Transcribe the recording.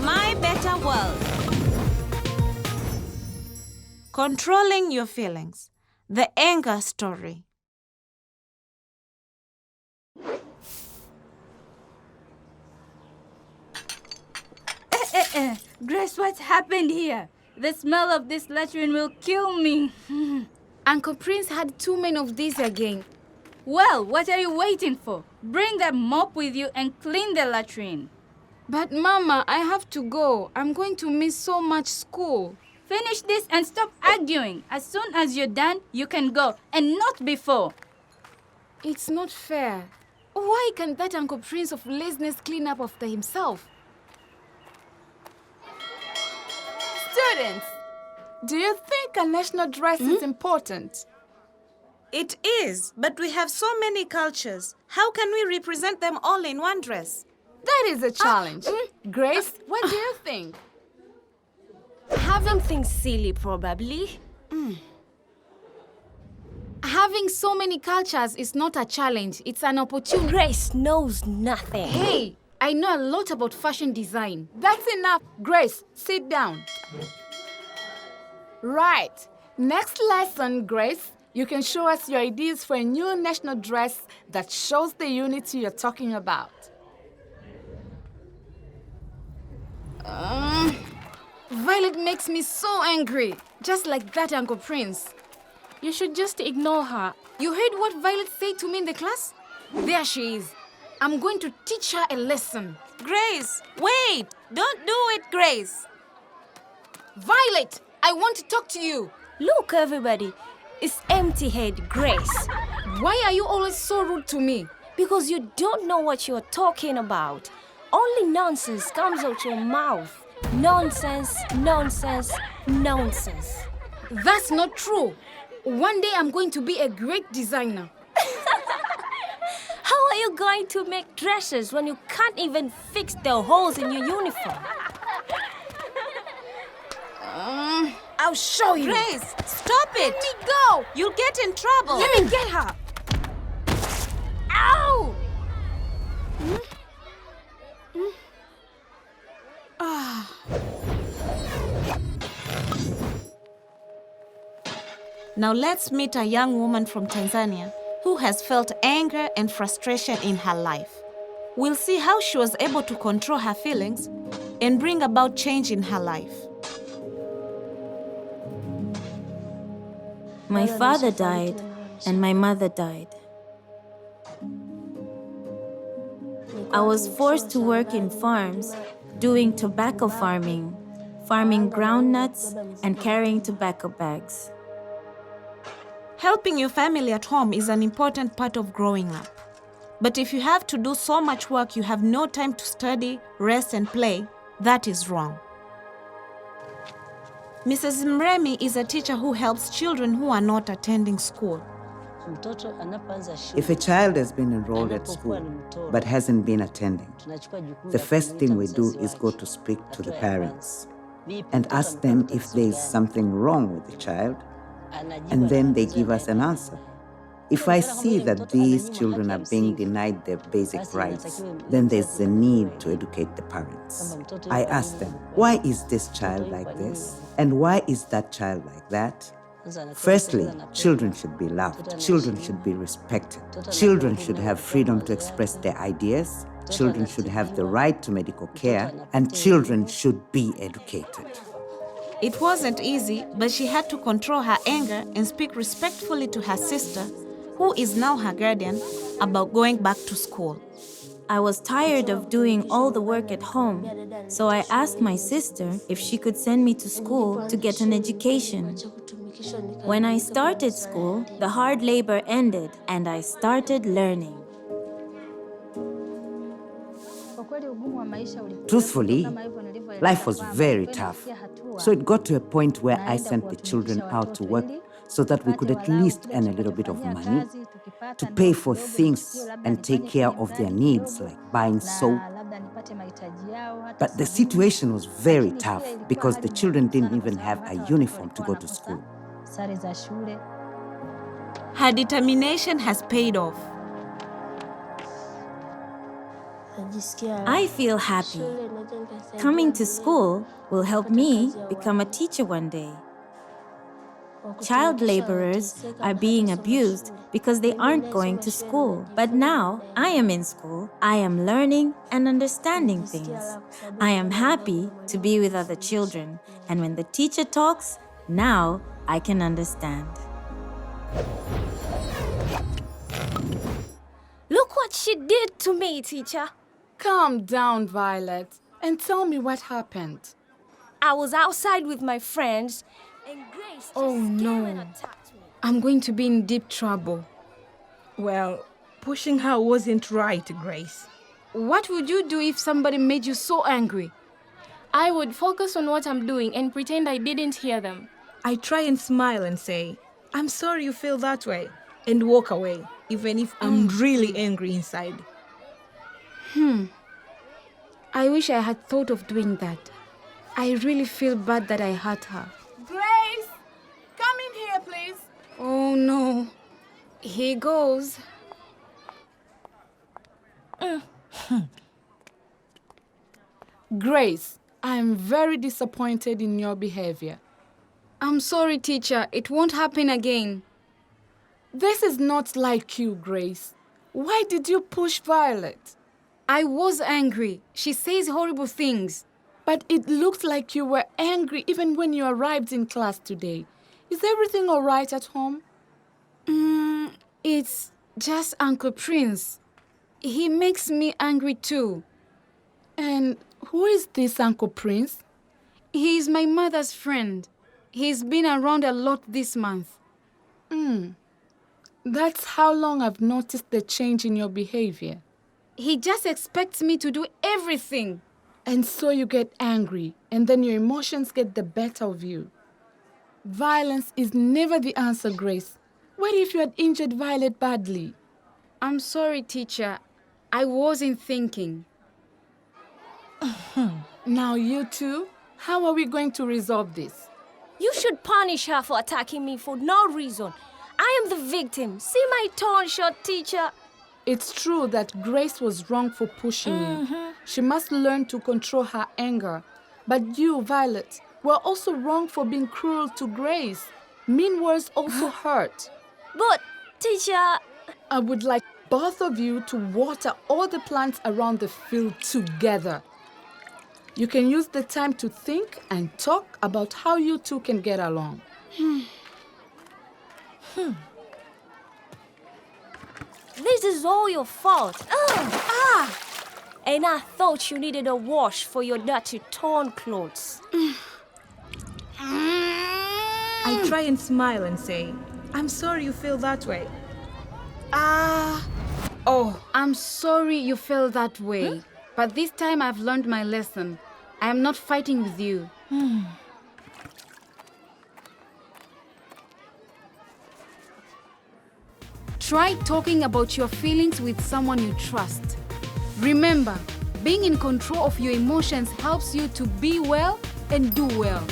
My Better World. Controlling your feelings. The anger story. Grace, what's happened here? The smell of this latrine will kill me. Uncle Prince had too many of these again. Well, what are you waiting for? Bring that mop with you and clean the latrine. But Mama, I have to go. I'm going to miss so much school. Finish this and stop arguing. As soon as you're done, you can go, and not before. It's not fair. Why can't that Uncle Prince of laziness clean up after himself? Students, do you think a national dress is important? It is, but we have so many cultures. How can we represent them all in one dress? That is a challenge. Grace, what do you think? Having things silly, probably. Having so many cultures is not a challenge. It's an opportunity. Grace knows nothing. Hey, I know a lot about fashion design. That's enough. Grace, sit down. Right. Next lesson, Grace, you can show us your ideas for a new national dress that shows the unity you're talking about. Violet makes me so angry. Just like that Uncle Prince. You should just ignore her. You heard what Violet said to me in the class? There she is. I'm going to teach her a lesson. Grace, wait! Don't do it, Grace! Violet, I want to talk to you. Look, everybody. It's empty-head Grace. Why are you always so rude to me? Because you don't know what you're talking about. Only nonsense comes out your mouth. Nonsense, nonsense, nonsense. That's not true. One day I'm going to be a great designer. How are you going to make dresses when you can't even fix the holes in your uniform? I'll show you. Grace, stop it! Let me go! You'll get in trouble! Let me get her! Ow! Now let's meet a young woman from Tanzania who has felt anger and frustration in her life. We'll see how she was able to control her feelings and bring about change in her life. My father died and my mother died. I was forced to work in farms, doing tobacco farming groundnuts and carrying tobacco bags. Helping your family at home is an important part of growing up. But if you have to do so much work you have no time to study, rest and play, that is wrong. Mrs. Mremi is a teacher who helps children who are not attending school. If a child has been enrolled at school but hasn't been attending, the first thing we do is go to speak to the parents and ask them if there is something wrong with the child, and then they give us an answer. If I see that these children are being denied their basic rights, then there's a need to educate the parents. I ask them, why is this child like this? And why is that child like that? Firstly, children should be loved. Children should be respected. Children should have freedom to express their ideas. Children should have the right to medical care. And children should be educated. It wasn't easy, but she had to control her anger and speak respectfully to her sister, who is now her guardian, about going back to school. I was tired of doing all the work at home, so I asked my sister if she could send me to school to get an education. When I started school, the hard labor ended and I started learning. Truthfully, life was very tough. So it got to a point where I sent the children out to work so that we could at least earn a little bit of money to pay for things and take care of their needs, like buying soap. But the situation was very tough because the children didn't even have a uniform to go to school. Her determination has paid off. I feel happy. Coming to school will help me become a teacher one day. Child laborers are being abused because they aren't going to school. But now I am in school. I am learning and understanding things. I am happy to be with other children. And when the teacher talks, now I can understand. Look what she did to me, teacher. Calm down, Violet, and tell me what happened. I was outside with my friends, and Grace just Oh, came no. and attacked me. I'm going to be in deep trouble. Well, pushing her wasn't right, Grace. What would you do if somebody made you so angry? I would focus on what I'm doing and pretend I didn't hear them. I try and smile and say, I'm sorry you feel that way, and walk away, even if I'm really angry inside. I wish I had thought of doing that. I really feel bad that I hurt her. Grace, come in here, please. Oh no. Here goes. Grace, I am very disappointed in your behavior. I'm sorry, teacher. It won't happen again. This is not like you, Grace. Why did you push Violet? I was angry. She says horrible things. But it looked like you were angry even when you arrived in class today. Is everything all right at home? It's just Uncle Prince. He makes me angry too. And who is this Uncle Prince? He is my mother's friend. He's been around a lot this month. That's how long I've noticed the change in your behavior. He just expects me to do everything. And so you get angry, and then your emotions get the better of you. Violence is never the answer, Grace. What if you had injured Violet badly? I'm sorry, teacher. I wasn't thinking. Now you two, how are we going to resolve this? You should punish her for attacking me for no reason. I am the victim. See my torn shirt, teacher. It's true that Grace was wrong for pushing you. She must learn to control her anger. But you, Violet, were also wrong for being cruel to Grace. Mean words also hurt. But, teacher... I would like both of you to water all the plants around the field together. You can use the time to think and talk about how you two can get along. This is all your fault. And I thought you needed a wash for your dirty torn clothes. I try and smile and say, I'm sorry you feel that way. Oh, I'm sorry you felt that way. But this time I've learned my lesson. I am not fighting with you. Try talking about your feelings with someone you trust. Remember, being in control of your emotions helps you to be well and do well.